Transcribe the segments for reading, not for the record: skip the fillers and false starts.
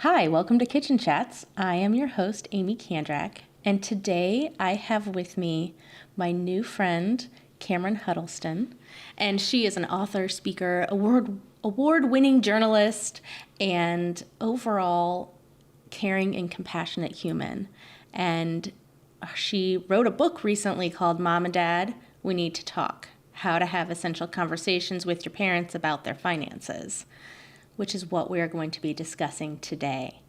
Hi, welcome to Kitchen Chats. I am your host, Aimee Kandrac, and today I have with me my new friend, Cameron Huddleston, and she is an author, speaker, award-winning journalist, and overall caring and compassionate human. And she wrote a book recently called Mom and Dad, We Need to Talk: How to Have Essential Conversations with Your Parents About Their Finances, which is what we are going to be discussing today.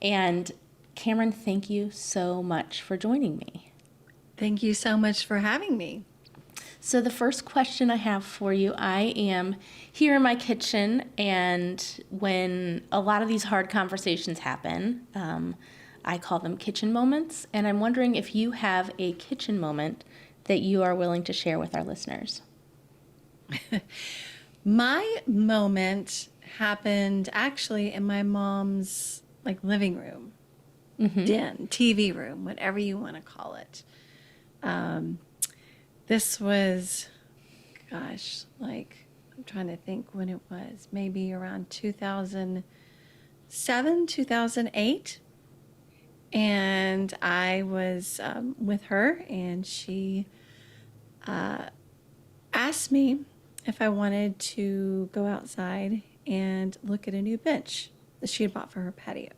And Cameron, thank you so much for joining me. Thank you so much for having me. So the first question I have for you, I am here in my kitchen, and when a lot of these hard conversations happen, I call them kitchen moments, and I'm wondering if you have a kitchen moment that you are willing to share with our listeners. My moment happened actually in my mom's living room, den, TV room, whatever you want to call it. This was, I'm trying to think when it was, maybe around 2007, 2008. And I was with her, and she asked me if I wanted to go outside and look at a new bench that she had bought for her patio.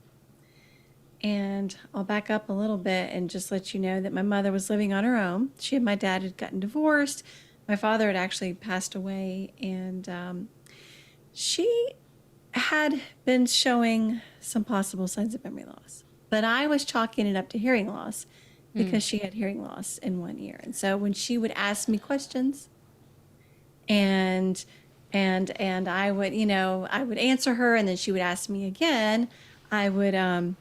And I'll back up a little bit and just let you know that my mother was living on her own. She and my dad had gotten divorced. My father had actually passed away, and she had been showing some possible signs of memory loss. But I was chalking it up to hearing loss because she had hearing loss in one ear. And so when she would ask me questions, and I would, I would answer her, and then she would ask me again, I would, I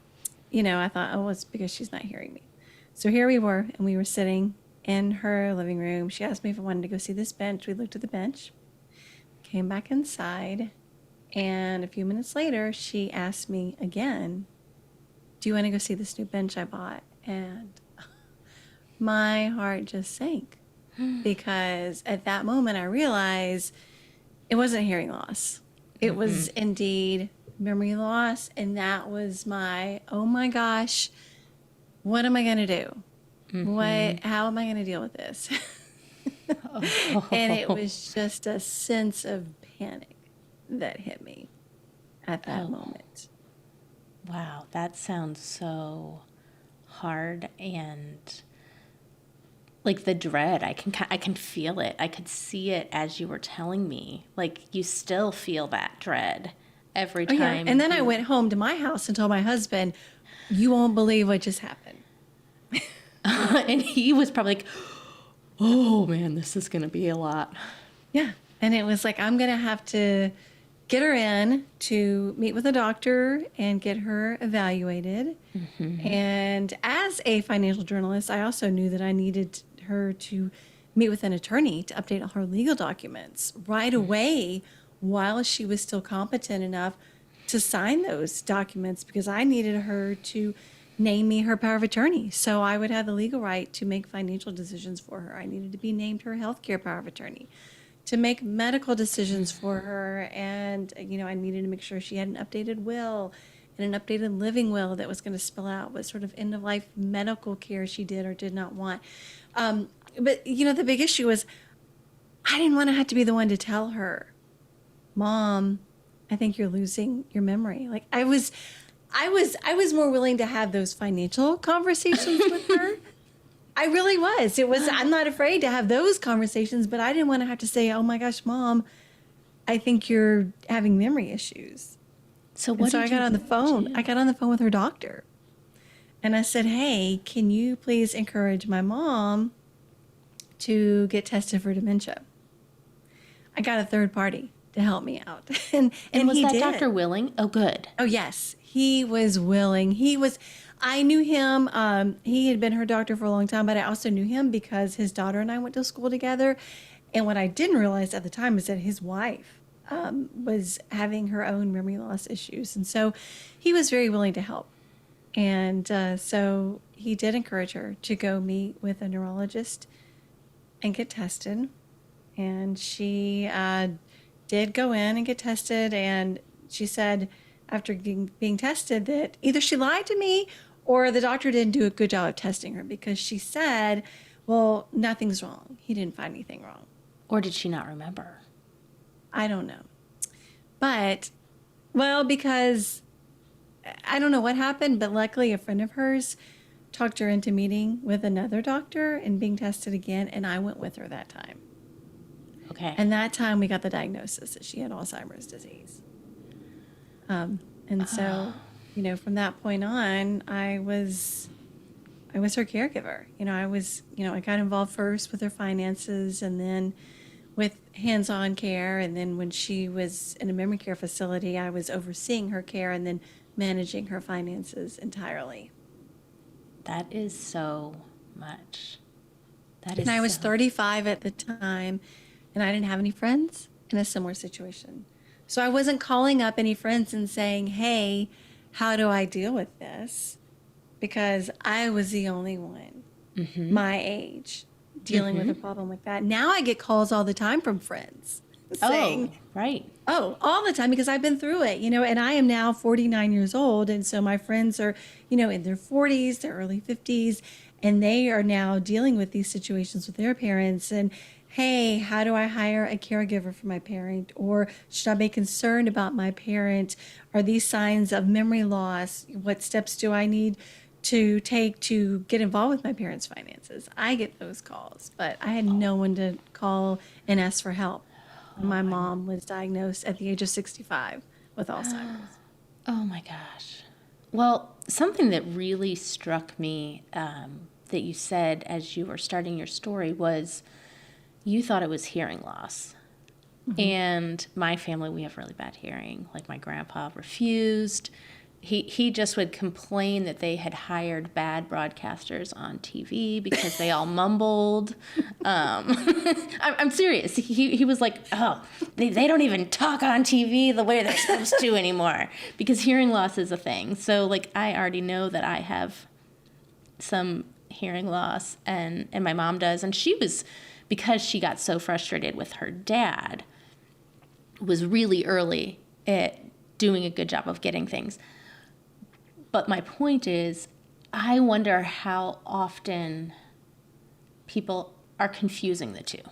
thought, oh, it's because she's not hearing me. So here we were, and we were sitting in her living room. She asked me if I wanted to go see this bench. We looked at the bench, came back inside, and a few minutes later, she asked me again, do you want to go see this new bench I bought? And my heart just sank. Because at that moment, I realized it wasn't hearing loss. It was indeed memory loss. And that was oh my gosh, what am I going to do? How am I going to deal with this? And it was just a sense of panic that hit me at that moment. Wow, that sounds so hard, and like the dread, I can feel it. I could see it as you were telling me. Like, you still feel that dread every time. Oh, yeah. And then I went home to my house and told my husband, you won't believe what just happened. And he was probably like, oh man, this is going to be a lot. Yeah. And it was like, I'm going to have to get her in to meet with a doctor and get her evaluated. And as a financial journalist, I also knew that I needed her to meet with an attorney to update all her legal documents right away while she was still competent enough to sign those documents, because I needed her to name me her power of attorney so I would have the legal right to make financial decisions for her. I needed to be named her healthcare power of attorney to make medical decisions for her. And, I needed to make sure she had an updated will and an updated living will that was going to spell out what sort of end-of-life medical care she did or did not want. But, the big issue was I didn't want to have to be the one to tell her, Mom, I think you're losing your memory. Like, I was more willing to have those financial conversations with her. I really was. I'm not afraid to have those conversations, but I didn't want to have to say, oh my gosh, Mom, I think you're having memory issues. So I got on the phone. I got on the phone with her doctor. And I said, hey, can you please encourage my mom to get tested for dementia? I got a third party to help me out. And was he that did. doctor willing? Oh, good. Oh, yes. He was willing. I knew him. He had been her doctor for a long time, but I also knew him because his daughter and I went to school together. And what I didn't realize at the time is that his wife was having her own memory loss issues. And so he was very willing to help. And so he did encourage her to go meet with a neurologist and get tested. And she did go in and get tested. And she said after being tested that either she lied to me or the doctor didn't do a good job of testing her, because she said, well, nothing's wrong. He didn't find anything wrong. Or did she not remember? I don't know. But, well, because I don't know what happened, but luckily a friend of hers talked her into meeting with another doctor and being tested again, and I went with her that time. Okay. And that time we got the diagnosis that she had Alzheimer's disease. And so, from that point on, I was her caregiver. I got involved first with her finances, and then with hands-on care. And then when she was in a memory care facility, I was overseeing her care and then managing her finances entirely. That is so much. And I was 35 at the time, and I didn't have any friends in a similar situation. So I wasn't calling up any friends and saying, hey, how do I deal with this? Because I was the only one my age dealing with a problem like that. Now I get calls all the time from friends saying, right. Oh, all the time, because I've been through it, and I am now 49 years old. And so my friends are, in their 40s, their early 50s, and they are now dealing with these situations with their parents. And hey, how do I hire a caregiver for my parent? Or should I be concerned about my parent? Are these signs of memory loss? What steps do I need to take to get involved with my parents' finances? I get those calls, but I had no one to call and ask for help. My mom was diagnosed at the age of 65 with Alzheimer's. Oh my gosh. Well, something that really struck me that you said as you were starting your story was you thought it was hearing loss. And my family, we have really bad hearing. Like my grandpa refused. He just would complain that they had hired bad broadcasters on TV because they all mumbled. I'm serious. He was like, oh, they don't even talk on TV the way they're supposed to anymore, because hearing loss is a thing. So like I already know that I have some hearing loss, and my mom does. And she was, because she got so frustrated with her dad, was really early at doing a good job of getting things. But my point is, I wonder how often people are confusing the two,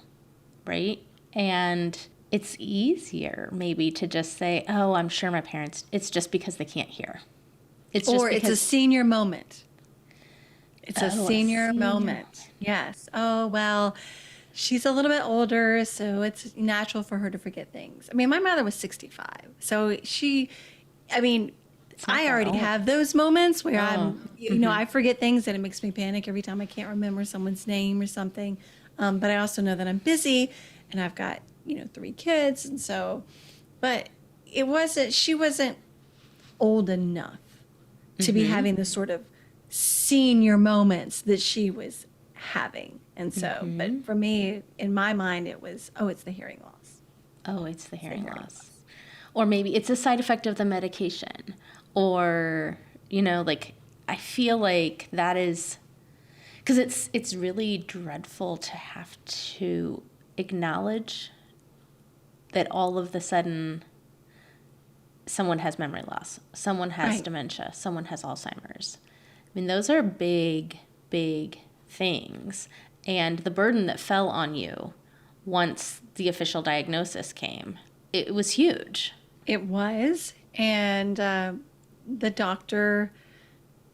right? And it's easier maybe to just say, oh, I'm sure my parents, it's just because they can't hear. It's a senior moment. It's a senior moment. Yes. Oh, well, she's a little bit older, so it's natural for her to forget things. I mean, my mother was 65. So I already have those moments where I forget things and it makes me panic every time I can't remember someone's name or something. But I also know that I'm busy and I've got, 3 kids. And so, but she wasn't old enough to be having the sort of senior moments that she was having. And so, but for me, in my mind, it was, it's the hearing loss. Oh, it's the hearing loss. Or maybe it's a side effect of the medication. Or, I feel like that is, because it's really dreadful to have to acknowledge that all of the sudden someone has memory loss, someone has dementia, someone has Alzheimer's. I mean, those are big, big things. And the burden that fell on you once the official diagnosis came, it was huge. It was. And the doctor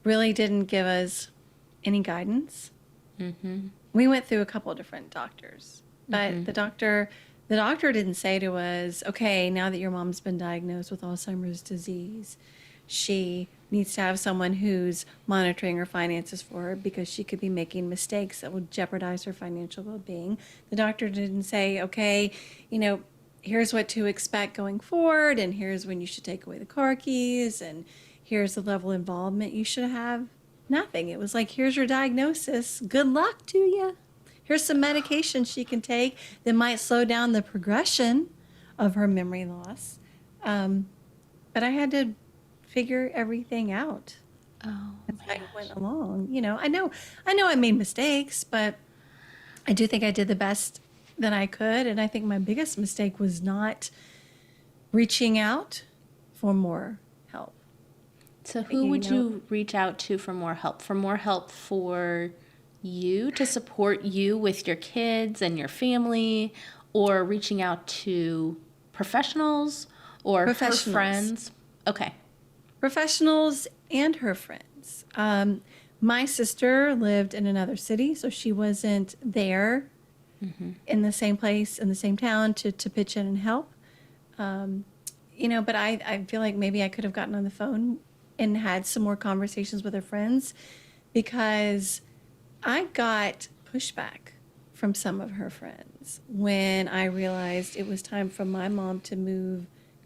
really didn't give us any guidance. We went through a couple of different doctors, but the doctor didn't say to us, okay, now that your mom's been diagnosed with Alzheimer's disease, she needs to have someone who's monitoring her finances for her because she could be making mistakes that would jeopardize her financial well-being. The doctor didn't say, okay, here's what to expect going forward, and here's when you should take away the car keys, and here's the level of involvement you should have. Nothing. It was like, here's your diagnosis. Good luck to you. Here's some medication she can take that might slow down the progression of her memory loss. But I had to figure everything out as I went along. I know I made mistakes, but I do think I did the best that I could. And I think my biggest mistake was not reaching out for more So who would you reach out to for more help? For more help for you to support you with your kids and your family, or reaching out to professionals or her Professionals. friends? Okay. Professionals and her friends. My sister lived in another city, so she wasn't there in the same place, in the same town to pitch in and help. But I feel like maybe I could have gotten on the phone and had some more conversations with her friends because I got pushback from some of her friends when I realized it was time for my mom to move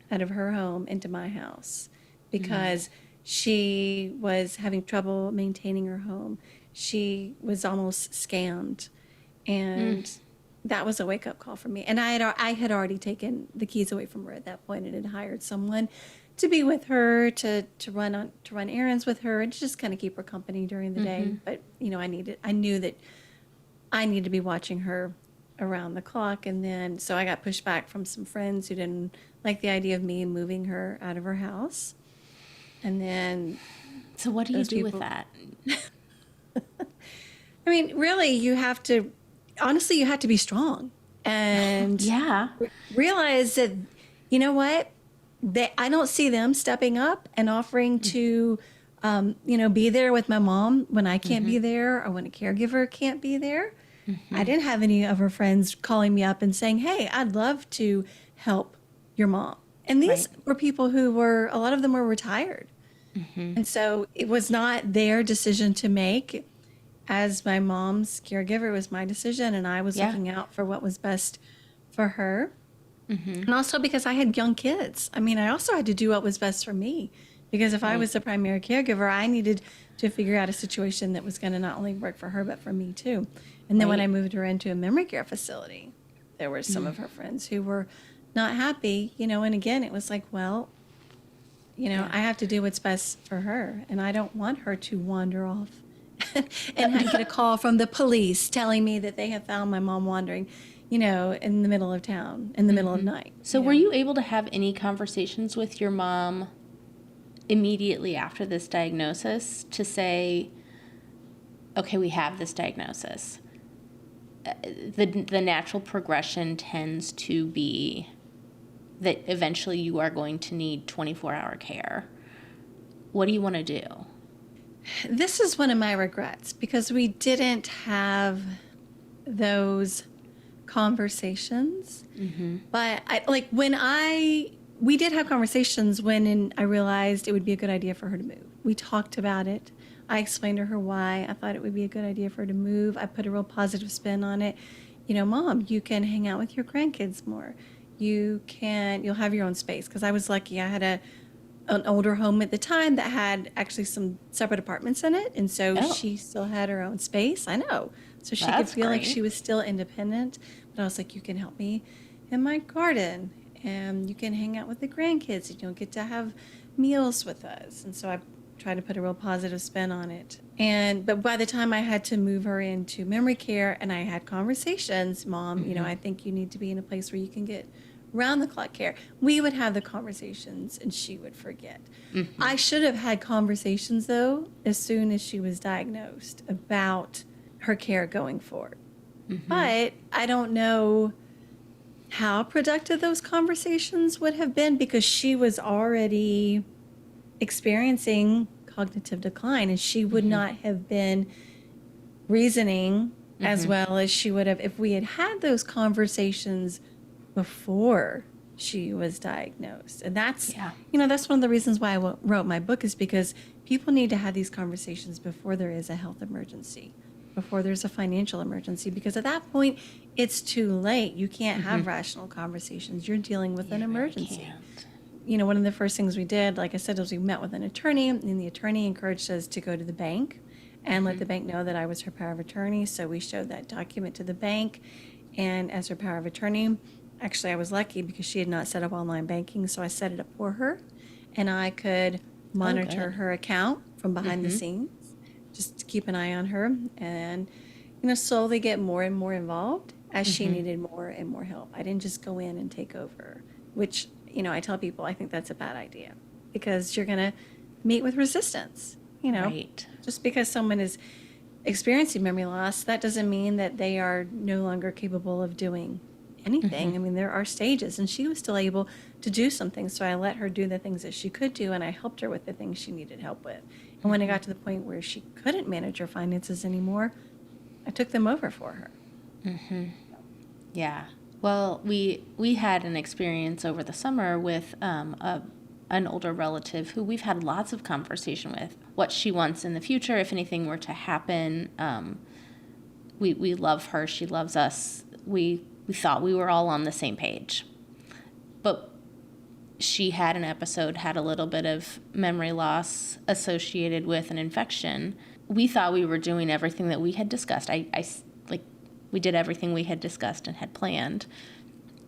out of her home into my house because she was having trouble maintaining her home. She was almost scammed. And that was a wake up call for me. And I had already taken the keys away from her at that point and had hired someone to be with her, to run errands with her, and to just kind of keep her company during the day. But I knew that I needed to be watching her around the clock. And then so I got pushed back from some friends who didn't like the idea of me moving her out of her house. And then So what do you do with that? I mean, really, you have to be strong and Yeah. realize that, you know what, I don't see them stepping up and offering to, be there with my mom when I can't be there or when a caregiver can't be there. I didn't have any of her friends calling me up and saying, hey, I'd love to help your mom. And these were people a lot of them were retired. And so it was not their decision to make. As my mom's caregiver, it was my decision, and I was looking out for what was best for her. And also because I had young kids. I mean, I also had to do what was best for me because if I was the primary caregiver, I needed to figure out a situation that was going to not only work for her, but for me too. And then when I moved her into a memory care facility, there were some of her friends who were not happy, and again, it was like, well, I have to do what's best for her, and I don't want her to wander off and I get a call from the police telling me that they have found my mom wandering, in the middle of town, in the middle of night. So were you able to have any conversations with your mom immediately after this diagnosis to say, okay, we have this diagnosis? The natural progression tends to be that eventually you are going to need 24-hour care. What do you want to do? This is one of my regrets because we didn't have those conversations. But we did have conversations when I realized it would be a good idea for her to move. We talked about it. I explained to her why I thought it would be a good idea for her to move. I put a real positive spin on it. Mom, you can hang out with your grandkids more. You'll have your own space. Because I was lucky. I had an older home at the time that had actually some separate apartments in it. And so she still had her own space. I know. So she could feel like she was still independent. But I was like, you can help me in my garden. And you can hang out with the grandkids. You don't get to have meals with us. And so I tried to put a real positive spin on it. But by the time I had to move her into memory care and I had conversations, Mom, I think you need to be in a place where you can get round the clock care. We would have the conversations and she would forget. I should have had conversations though, as soon as she was diagnosed about her care going forward. But I don't know how productive those conversations would have been because she was already experiencing cognitive decline and she would not have been resoning as well as she would have if we had had those conversations before she was diagnosed. And that's, that's one of the reasons why I wrote my book is because people need to have these conversations before there is a health emergency, before there's a financial emergency, because at that point it's too late. You can't have rational conversations. You're dealing with an emergency. One of the first things we did, like I said, was we met with an attorney and the attorney encouraged us to go to the bank and let the bank know that I was her power of attorney. So we showed that document to the bank and as her power of attorney. Actually, I was lucky because she had not set up online banking, so I set it up for her, and I could monitor her account from behind the scenes, just to keep an eye on her, and slowly get more and more involved as she needed more and more help. I didn't just go in and take over, which I tell people I think that's a bad idea because you're gonna meet with resistance. Right. Just because someone is experiencing memory loss, that doesn't mean that they are no longer capable of doing anything. I mean, there are stages, and she was still able to do some things. So I let her do the things that she could do, and I helped her with the things she needed help with. And when it got to the point where she couldn't manage her finances anymore, I took them over for her. Yeah. Well, we had an experience over the summer with an older relative who we've had lots of conversation with. What she wants in the future, if anything were to happen. We love her. She loves us. We thought we were all on the same page. But she had an episode, had a little bit of memory loss associated with an infection. We thought we were doing everything that we had discussed. We did everything we had discussed and had planned,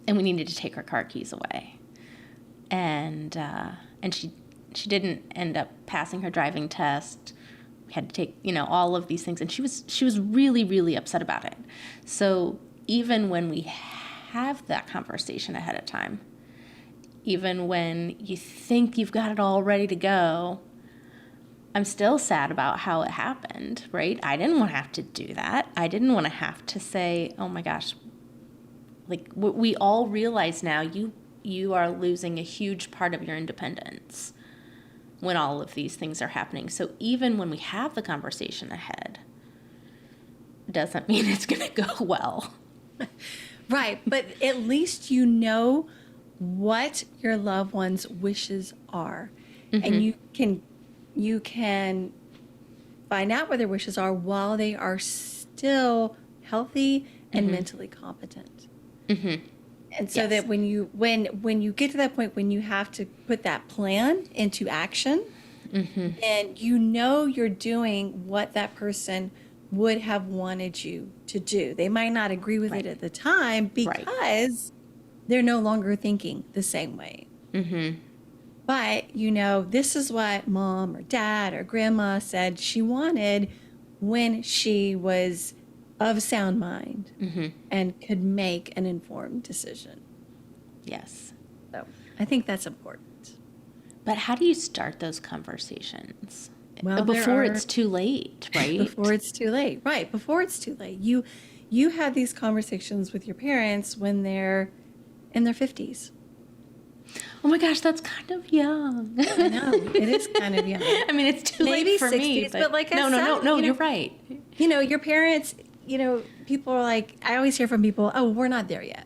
and we needed to take her car keys away. And she didn't end up passing her driving test. We had to take, all of these things, and she was really, really upset about it. So even when we have that conversation ahead of time, even when you think you've got it all ready to go, I'm still sad about how it happened, right? I didn't want to have to do that. I didn't want to have to say, oh my gosh, we all realize now you are losing a huge part of your independence when all of these things are happening. So even when we have the conversation ahead, it doesn't mean it's going to go well. Right. But at least you know what your loved one's wishes are. And you can find out what their wishes are while they are still healthy and mentally competent. And so that when you get to that point when you have to put that plan into action, and you're doing what that person would have wanted you to do. They might not agree with it at the time because they're no longer thinking the same way. But, this is what mom or dad or grandma said she wanted when she was of sound mind and could make an informed decision. Yes. So I think that's important. But how do you start those conversations? Well, before it's too late, right? Before it's too late. Right. Before it's too late. You have these conversations with your parents when they're in their 50s. Oh my gosh, that's kind of young. I know, it is kind of young. I mean, it's too Maybe late for 60s, me. but like I said, no, you're right. Your parents, people are like, I always hear from people, oh, we're not there yet.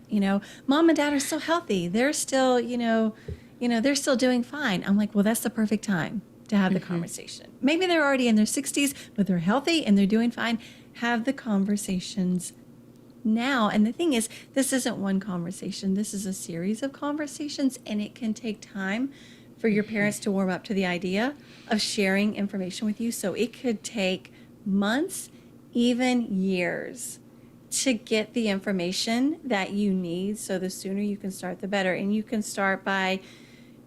Mom and dad are still healthy. They're still, they're still doing fine. I'm like, well, that's the perfect time to have the conversation. Maybe they're already in their 60s, but they're healthy and they're doing fine. Have the conversations now. And the thing is, this isn't one conversation. This is a series of conversations, and it can take time for your parents to warm up to the idea of sharing information with you. So it could take months, even years, to get the information that you need. So the sooner you can start, the better. And you can start by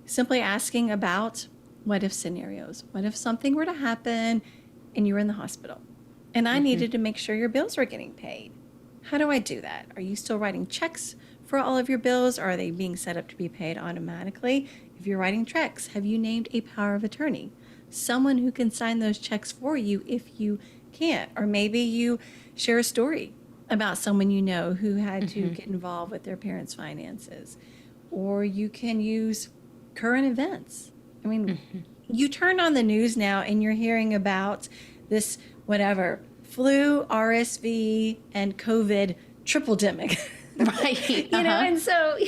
simply asking about what if scenarios. What if something were to happen and you were in the hospital and I needed to make sure your bills were getting paid? How do I do that? Are you still writing checks for all of your bills, or are they being set up to be paid automatically? If you're writing checks, have you named a power of attorney? Someone who can sign those checks for you if you can't. Or maybe you share a story about someone you know who had to get involved with their parents' finances. Or you can use current events. I mean, you turn on the news now and you're hearing about this, flu, RSV, and COVID triple-demic. Right. And so,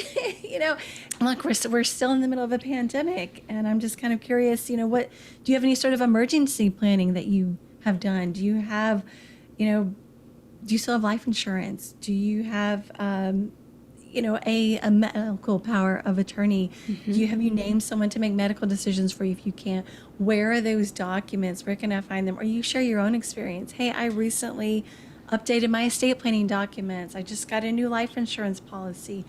look, we're still in the middle of a pandemic, and I'm just kind of curious, do you have any sort of emergency planning that you have done? Do you have, do you still have life insurance? Do you have, a medical power of attorney? Have you named someone to make medical decisions for you if you can't? Where are those documents? Where can I find them? Or you share your own experience. Hey, I recently updated my estate planning documents. I just got a new life insurance policy.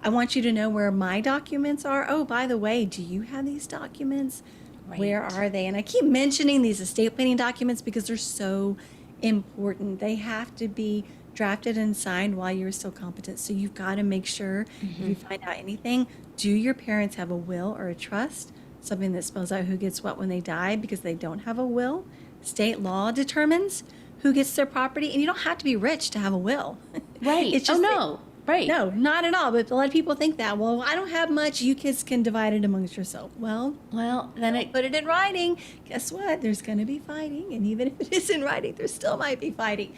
I want you to know where my documents are. Oh, by the way, do you have these documents? Right. Where are they? And I keep mentioning these estate planning documents because they're so important. They have to be drafted and signed while you're still competent. So you've got to make sure if you find out anything, do your parents have a will or a trust? something that spells out who gets what when they die because they don't have a will. State law determines who gets their property, and you don't have to be rich to have a will. Right. It's just no. Right. no, not at all. But a lot of people think that. Well, I don't have much. You kids can divide it amongst yourself. Well, Then don't put it in writing. Guess what? There's going to be fighting, and even if it is in writing, there still might be fighting.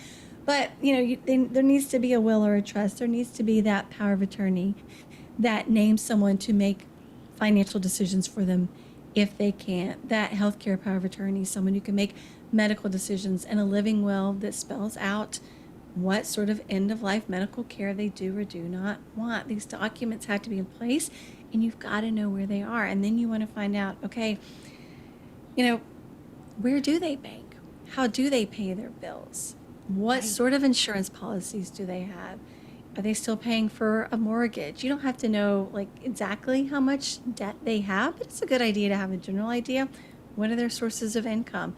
But there needs to be a will or a trust. There needs to be that power of attorney that names someone to make financial decisions for them if they can't. That healthcare power of attorney, someone who can make medical decisions, and a living will that spells out what sort of end-of-life medical care they do or do not want. These documents have to be in place, and you've got to know where they are. And then you want to find out, okay, where do they bank? How do they pay their bills? What sort of insurance policies do they have? Are they still paying for a mortgage? You don't have to know exactly how much debt they have, but it's a good idea to have a general idea. What are their sources of income?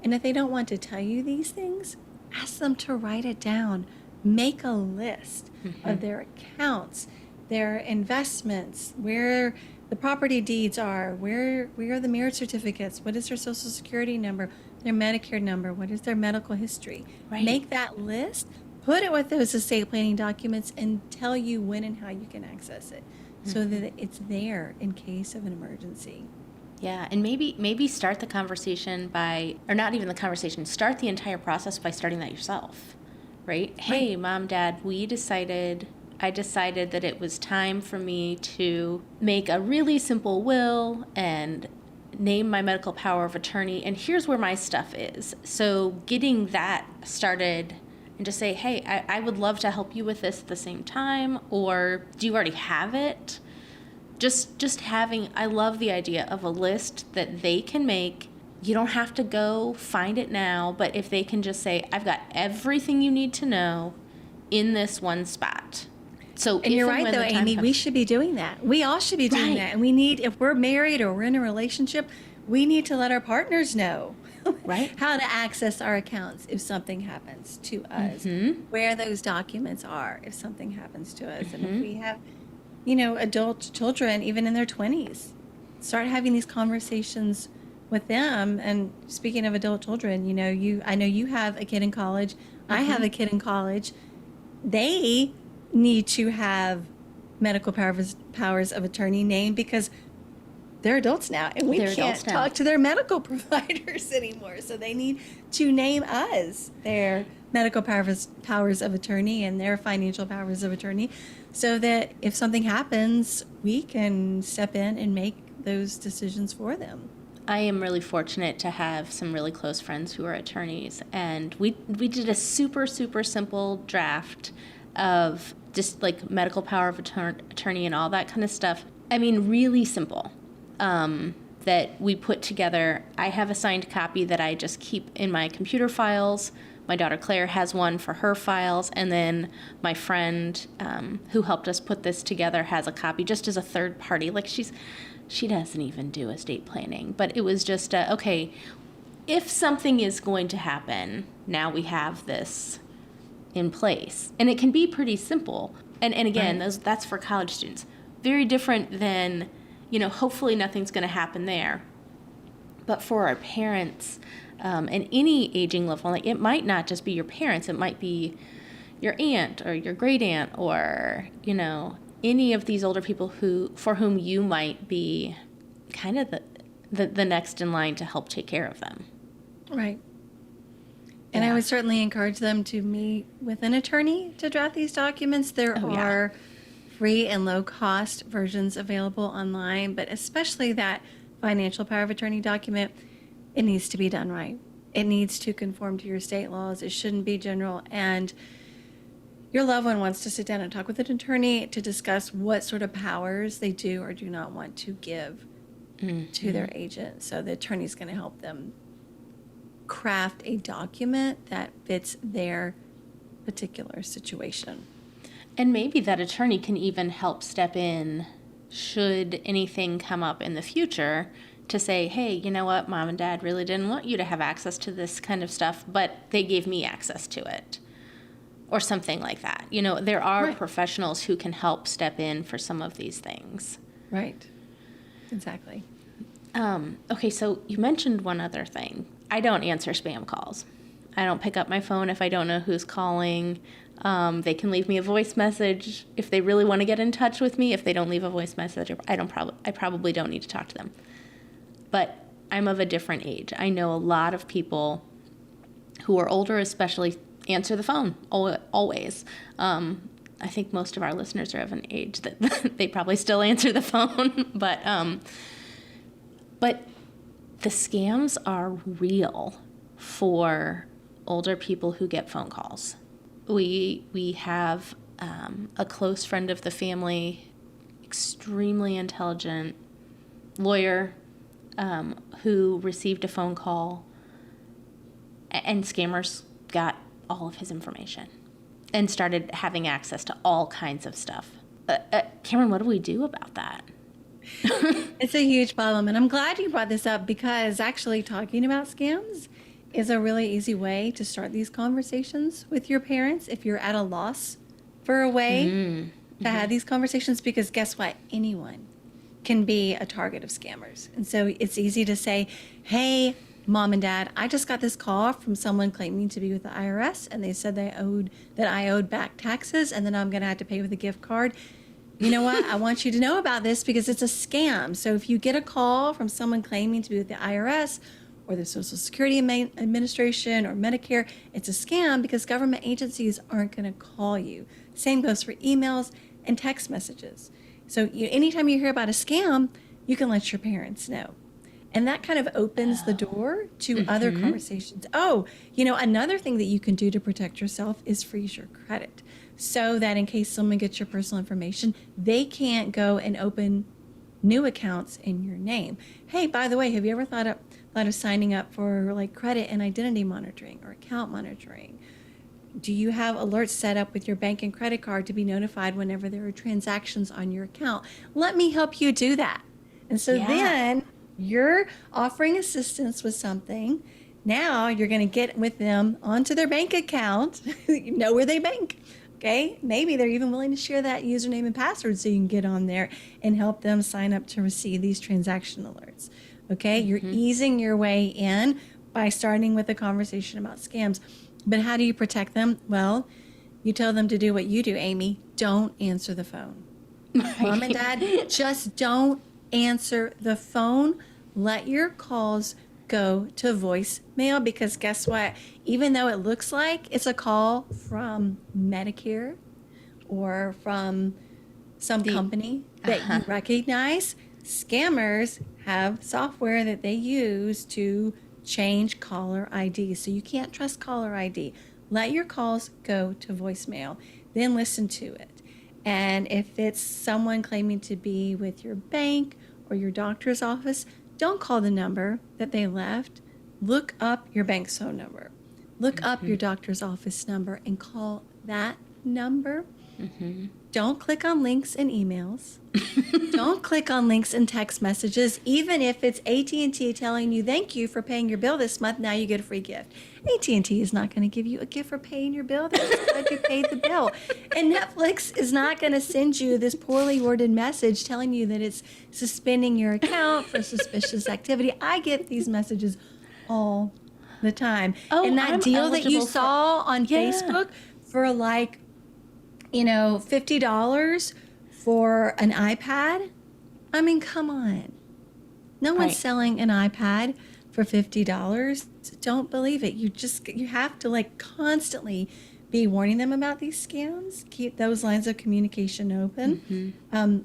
And if they don't want to tell you these things, ask them to write it down. Make a list of their accounts, their investments, where the property deeds are, where are the marriage certificates, what is their social security number, their Medicare number, what is their medical history. Right. Make that list, put it with those estate planning documents, and tell you when and how you can access it so that it's there in case of an emergency. Yeah, and maybe start the conversation or not even the conversation, start the entire process by starting that yourself, right? Hey, Mom, Dad, I decided that it was time for me to make a really simple will and name my medical power of attorney, and here's where my stuff is. So getting that started and just say, hey, I would love to help you with this at the same time, or do you already have it? Just having, I love the idea of a list that they can make. You don't have to go find it now, but if they can just say, I've got everything you need to know in this one spot. So and you're right, though, Amy, we should be doing that. We all should be doing that. And if we're married or we're in a relationship, we need to let our partners know how to access our accounts if something happens to us, where those documents are if something happens to us. And if we have adult children, even in their 20s, start having these conversations with them. And speaking of adult children, I know you have a kid in college. I have a kid in college. They need to have medical powers of attorney named because they're adults now, and we can't talk to their medical providers anymore. So they need to name us their medical powers of attorney and their financial powers of attorney, so that if something happens, we can step in and make those decisions for them. I am really fortunate to have some really close friends who are attorneys, and we did a super, super simple draft of just medical power of attorney and all that kind of stuff. I mean, really simple. That we put together. I have a signed copy that I just keep in my computer files. My daughter Claire has one for her files, and then my friend who helped us put this together has a copy just as a third party. She doesn't even do estate planning, but it was just okay, if something is going to happen, now we have this in place. And it can be pretty simple. And again, that's for college students. Very different than, hopefully nothing's going to happen there. But for our parents and any aging loved one, it might not just be your parents. It might be your aunt or your great aunt or, any of these older people for whom you might be kind of the next in line to help take care of them. Right. And I would certainly encourage them to meet with an attorney to draft these documents. There are free and low-cost versions available online, but especially that financial power of attorney document, it needs to be done right. It needs to conform to your state laws. It shouldn't be general. And your loved one wants to sit down and talk with an attorney to discuss what sort of powers they do or do not want to give to their agent. So the attorney's going to help them craft a document that fits their particular situation. And maybe that attorney can even help step in should anything come up in the future to say, hey, you know what, Mom and Dad really didn't want you to have access to this kind of stuff, but they gave me access to it. Or something like that. There are professionals who can help step in for some of these things. Right. Exactly. Okay, so you mentioned one other thing. I don't answer spam calls. I don't pick up my phone if I don't know who's calling. They can leave me a voice message if they really want to get in touch with me. If they don't leave a voice message, I probably don't need to talk to them. But I'm of a different age. I know a lot of people who are older, especially, answer the phone always. I think most of our listeners are of an age that they probably still answer the phone, but the scams are real for older people who get phone calls. We have a close friend of the family, extremely intelligent lawyer, who received a phone call, and scammers got all of his information and started having access to all kinds of stuff. Cameron, what do we do about that? It's a huge problem. And I'm glad you brought this up because actually talking about scams is a really easy way to start these conversations with your parents if you're at a loss for a way to have these conversations, because guess what? Anyone can be a target of scammers. And so it's easy to say, hey, Mom and Dad, I just got this call from someone claiming to be with the IRS, and they said that I owed back taxes, and then I'm going to have to pay with a gift card. You know what? I want you to know about this because it's a scam. So if you get a call from someone claiming to be with the IRS or the Social Security Administration or Medicare, it's a scam because government agencies aren't going to call you. Same goes for emails and text messages. So anytime you hear about a scam, you can let your parents know. And that kind of opens the door to other conversations. Oh, another thing that you can do to protect yourself is freeze your credit so that in case someone gets your personal information, they can't go and open new accounts in your name. Hey, by the way, have you ever thought of signing up for like credit and identity monitoring or account monitoring? Do you have alerts set up with your bank and credit card to be notified whenever there are transactions on your account? Let me help you do that. And so then you're offering assistance with something. Now you're going to get with them onto their bank account, know where they bank. Okay. Maybe they're even willing to share that username and password so you can get on there and help them sign up to receive these transaction alerts. Okay. You're easing your way in by starting with a conversation about scams. But how do you protect them? Well, you tell them to do what you do, Aimee. Don't answer the phone. Mom and Dad, just don't answer the phone. Let your calls go to voicemail, because guess what? Even though it looks like it's a call from Medicare or from some company that you recognize, scammers have software that they use to change caller ID. So you can't trust caller ID. Let your calls go to voicemail, then listen to it. And if it's someone claiming to be with your bank or your doctor's office, don't call the number that they left. Look up your bank's phone number. Look up your doctor's office number and call that number. Don't click on links in emails. Don't click on links in text messages, even if it's AT&T telling you, thank you for paying your bill this month. Now you get a free gift. AT&T is not going to give you a gift for paying your bill. They're just glad you paid the bill. And Netflix is not going to send you this poorly worded message telling you that it's suspending your account for suspicious activity. I get these messages all the time. Oh, and that I'm deal that you eligible saw on Facebook for like, $50 for an iPad. I mean, come on. No one's selling an iPad for $50. Don't believe it. You have to like constantly be warning them about these scams. Keep those lines of communication open.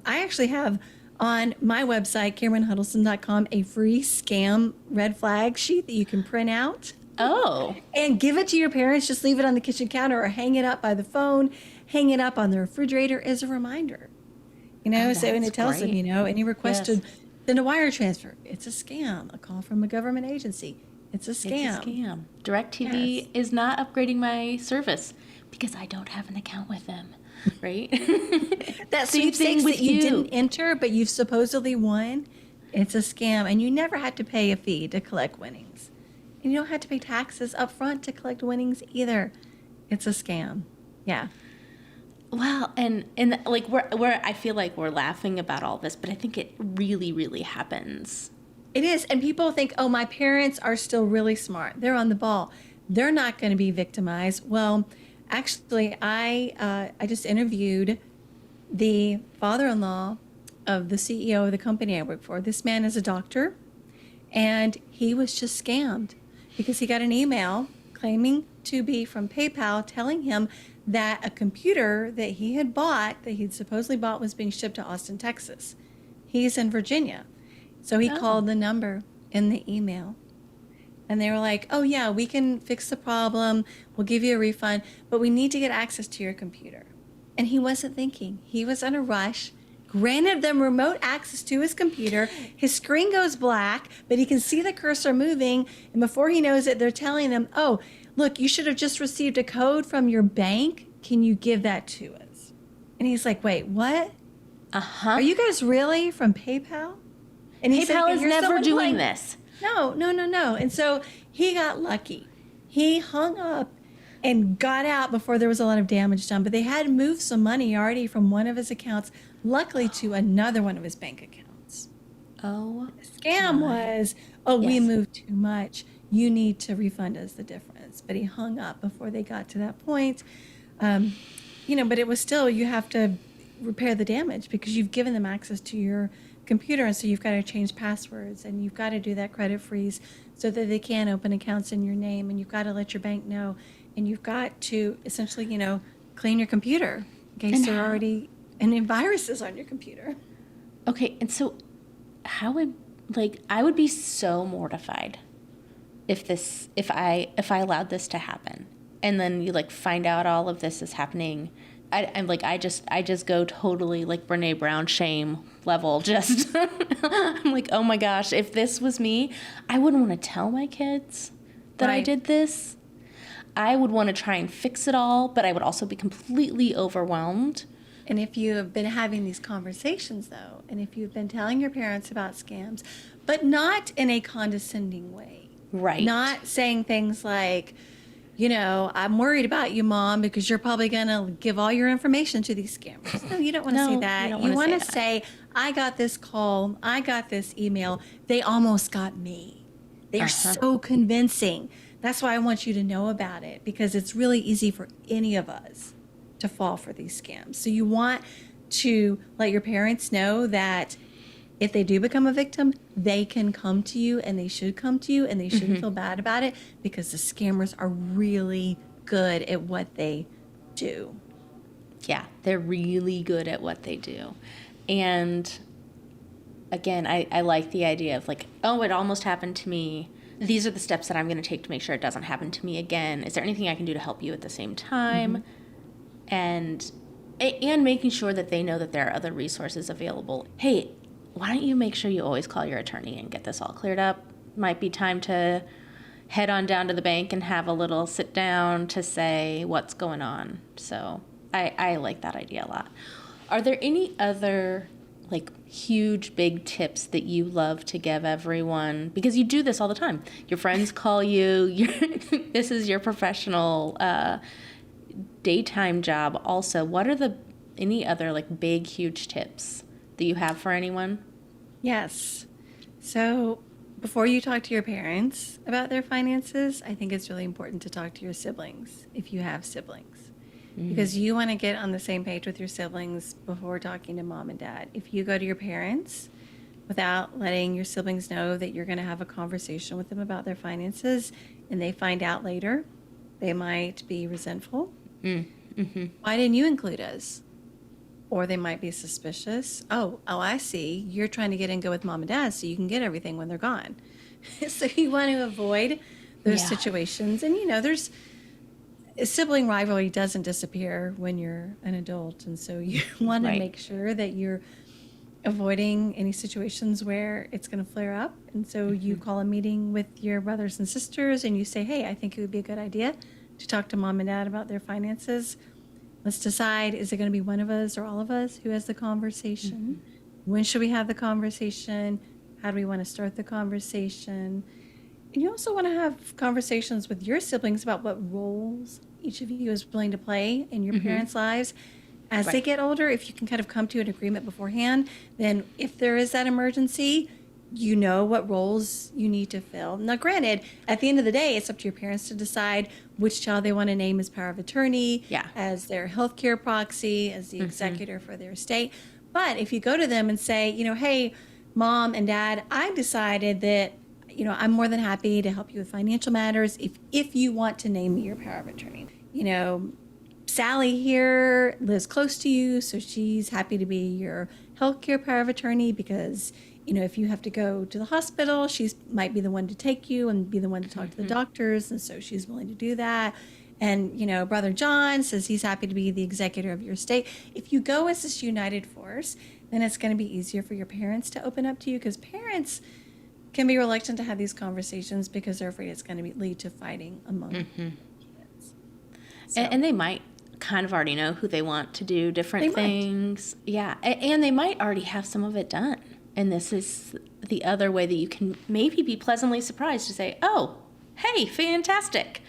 I actually have on my website, CameronHuddleston.com, a free scam red flag sheet that you can print out. Oh. And give it to your parents. Just leave it on the kitchen counter or hang it up by the phone, hang it up on the refrigerator as a reminder. And it tells them, any request to send a wire transfer, it's a scam. A call from a government agency, it's a scam. It's a scam. DirecTV is not upgrading my service because I don't have an account with them, right? That sweepstakes that you didn't enter, but you've supposedly won, it's a scam. And you never had to pay a fee to collect winnings. And you don't have to pay taxes up front to collect winnings either. It's a scam. Yeah. Well, and like we're I feel like we're laughing about all this, but I think it really, really happens It is. And people think, oh, my parents are still really smart. They're on the ball. They're not going to be victimized. Well, actually, I just interviewed the father-in-law of the CEO of the company I work for. This man is a doctor, and he was just scammed because he got an email claiming to be from PayPal telling him that a computer that he had bought, that he'd supposedly bought, was being shipped to Austin, Texas. He's in Virginia. So he Oh. called the number in the email. And they were like, oh, yeah, we can fix the problem. We'll give you a refund, but we need to get access to your computer. And he wasn't thinking. He was in a rush, granted them remote access to his computer. His screen goes black, but he can see the cursor moving. And before he knows it, they're telling him, oh, look, you should have just received a code from your bank. Can you give that to us? And he's like, wait, what? Uh-huh. Are you guys really from PayPal? And he said, PayPal is "Here's never someone doing playing." this. No. And so he got lucky. He hung up and got out before there was a lot of damage done. But they had moved some money already from one of his accounts, luckily, to another one of his bank accounts. Oh, The scam was, oh, we Yes. moved too much. You need to refund us the difference. But he hung up before they got to that point. But it was still, you have to repair the damage because you've given them access to your computer. And so you've got to change passwords and you've got to do that credit freeze so that they can open accounts in your name. And you've got to let your bank know. And you've got to essentially, clean your computer in case And there are how- already any viruses on your computer. Okay, and so how would I would be so mortified if I allowed this to happen. And then you find out all of this is happening. I just go totally Brene Brown shame level. Just I'm like, oh my gosh, if this was me, I wouldn't want to tell my kids that I Right. did this. I would want to try and fix it all, but I would also be completely overwhelmed. And if you have been having these conversations, though, and if you've been telling your parents about scams, but not in a condescending way, Right. not saying things like, I'm worried about you, Mom, because you're probably going to give all your information to these scammers. No, you don't want to No, say you that. don't You wanna want say to that. say, I got this call, I got this email, they almost got me. They are so convincing. That's why I want you to know about it, because it's really easy for any of us to fall for these scams. So you want to let your parents know that if they do become a victim, they can come to you and they should come to you and they shouldn't feel bad about it because the scammers are really good at what they do. Yeah, they're really good at what they do. And again, I like the idea of oh, it almost happened to me. These are the steps that I'm going to take to make sure it doesn't happen to me again. Is there anything I can do to help you at the same time? And making sure that they know that there are other resources available. Hey, why don't you make sure you always call your attorney and get this all cleared up? Might be time to head on down to the bank and have a little sit down to say what's going on. So I like that idea a lot. Are there any other huge big tips that you love to give everyone? Because you do this all the time. Your friends call you. This is your professional daytime job also. What are any other big huge tips that you have for anyone? Yes. So before you talk to your parents about their finances, I think it's really important to talk to your siblings if you have siblings. Because you want to get on the same page with your siblings before talking to mom and dad. If you go to your parents without letting your siblings know that you're going to have a conversation with them about their finances and they find out later, they might be resentful. Why didn't you include us? Or they might be suspicious. Oh, I see. You're trying to get in good with mom and dad so you can get everything when they're gone. So you want to avoid those Yeah. situations. And, there's sibling rivalry doesn't disappear when you're an adult. And so you want to Right. make sure that you're avoiding any situations where it's going to flare up. And so you call a meeting with your brothers and sisters and you say, hey, I think it would be a good idea to talk to mom and dad about their finances. Let's decide, is it going to be one of us or all of us who has the conversation? When should we have the conversation? How do we want to start the conversation? And you also want to have conversations with your siblings about what roles each of you is willing to play in your parents' lives. As they Right. get older, if you can kind of come to an agreement beforehand, then if there is that emergency, you know what roles you need to fill. Now, granted, at the end of the day, it's up to your parents to decide which child they want to name as power of attorney, Yeah. as their healthcare proxy, as the executor for their estate. But if you go to them and say, hey, mom and dad, I decided that, I'm more than happy to help you with financial matters if you want to name me your power of attorney. Sally here lives close to you, so she's happy to be your healthcare power of attorney because, if you have to go to the hospital, she might be the one to take you and be the one to talk to the doctors, and so she's willing to do that. And, Brother John says he's happy to be the executor of your estate. If you go as this united force, then it's going to be easier for your parents to open up to you, because parents can be reluctant to have these conversations because they're afraid it's going to lead to fighting among kids. So. And they might kind of already know who they want to do different things. Yeah. And they might already have some of it done. And this is the other way that you can maybe be pleasantly surprised to say, oh, hey, fantastic.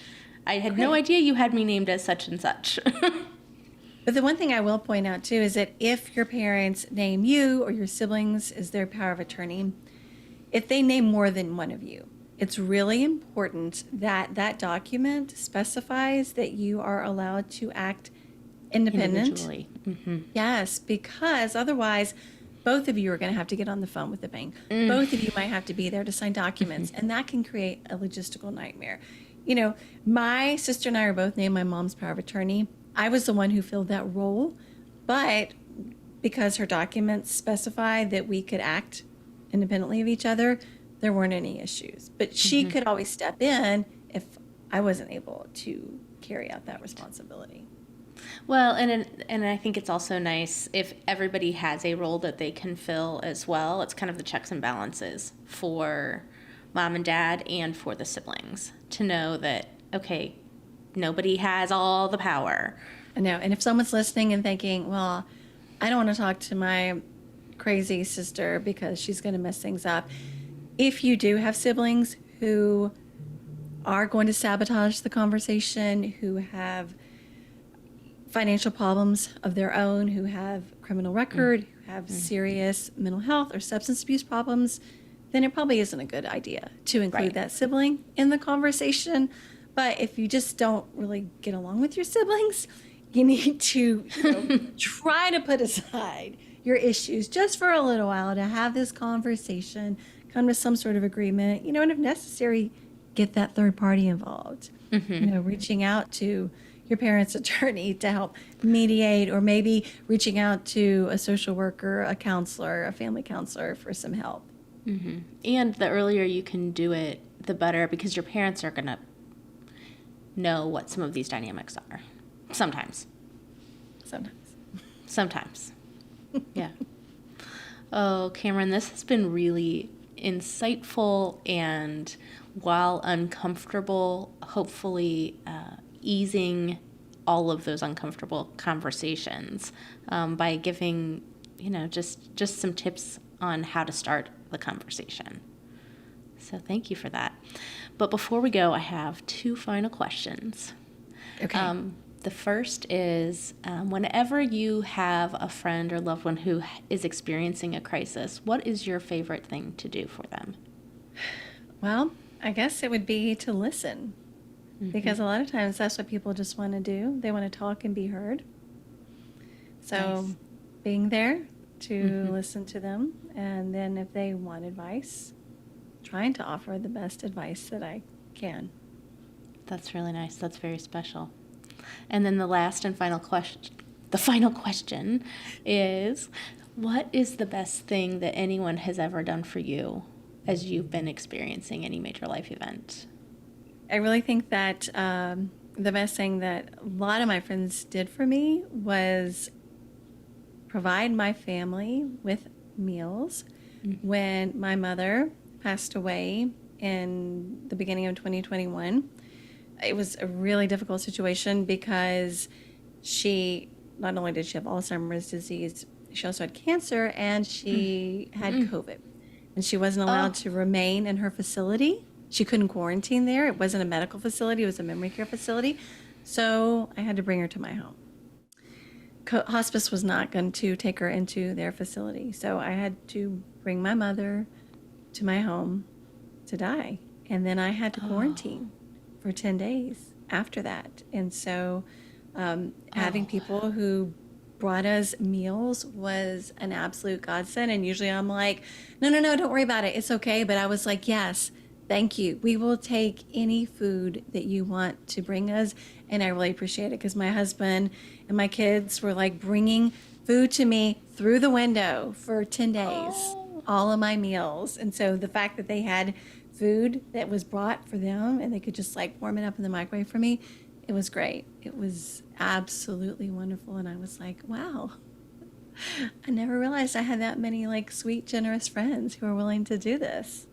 I had no idea you had me named as such and such. But the one thing I will point out, too, is that if your parents name you or your siblings as their power of attorney, if they name more than one of you, it's really important that that document specifies that you are allowed to act independent. Individually. Mm-hmm. Yes, because otherwise, both of you are going to have to get on the phone with the bank. Both of you might have to be there to sign documents, and that can create a logistical nightmare. My sister and I are both named my mom's power of attorney. I was the one who filled that role, but because her documents specify that we could act independently of each other, there weren't any issues. But she could always step in if I wasn't able to carry out that responsibility. Well, and I think it's also nice if everybody has a role that they can fill as well. It's kind of the checks and balances for mom and dad and for the siblings to know that, okay, nobody has all the power. I know. And if someone's listening and thinking, well, I don't want to talk to my crazy sister because she's going to mess things up. If you do have siblings who are going to sabotage the conversation, who have financial problems of their own, who have criminal record, who have serious mental health or substance abuse problems, then it probably isn't a good idea to include that sibling in the conversation. But if you just don't really get along with your siblings, you need to try to put aside your issues just for a little while to have this conversation, come to some sort of agreement, and if necessary, get that third party involved. Reaching out to your parents' attorney to help mediate, or maybe reaching out to a social worker, a counselor, a family counselor for some help. And the earlier you can do it, the better, because your parents are going to know what some of these dynamics are. Sometimes. Yeah. Oh, Cameron, this has been really insightful, and while uncomfortable, hopefully easing all of those uncomfortable conversations by giving, just some tips on how to start the conversation. So thank you for that. But before we go, I have two final questions. Okay. The first is, whenever you have a friend or loved one who is experiencing a crisis, what is your favorite thing to do for them? Well, I guess it would be to listen, because a lot of times that's what people just want to do. They want to talk and be heard. So being there to listen to them, and then if they want advice, trying to offer the best advice that I can. That's really nice. That's very special. And then the last and final question is, what is the best thing that anyone has ever done for you as you've been experiencing any major life event? I really think that the best thing that a lot of my friends did for me was provide my family with meals. When my mother passed away in the beginning of 2021, it was a really difficult situation because she, not only did she have Alzheimer's disease, she also had cancer, and she had COVID. And she wasn't allowed to remain in her facility. She couldn't quarantine there. It wasn't a medical facility. It was a memory care facility. So I had to bring her to my home. Hospice was not going to take her into their facility. So I had to bring my mother to my home to die. And then I had to quarantine for 10 days after that. And so having people who brought us meals was an absolute godsend. And usually I'm like, no, don't worry about it. It's okay. But I was like, yes, thank you. We will take any food that you want to bring us. And I really appreciate it because my husband and my kids were like bringing food to me through the window for 10 days, all of my meals. And so the fact that they had food that was brought for them and they could just like warm it up in the microwave for me, it was great. It was absolutely wonderful. And I was like, wow, I never realized I had that many like sweet, generous friends who are willing to do this.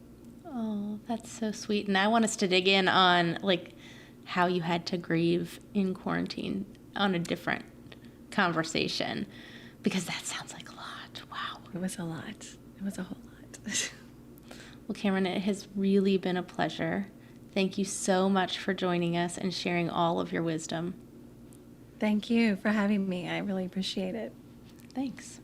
Oh, that's so sweet. And I want us to dig in on like how you had to grieve in quarantine on a different conversation because that sounds like a lot. Wow. It was a lot. It was a whole lot. Well, Cameron, it has really been a pleasure. Thank you so much for joining us and sharing all of your wisdom. Thank you for having me. I really appreciate it. Thanks.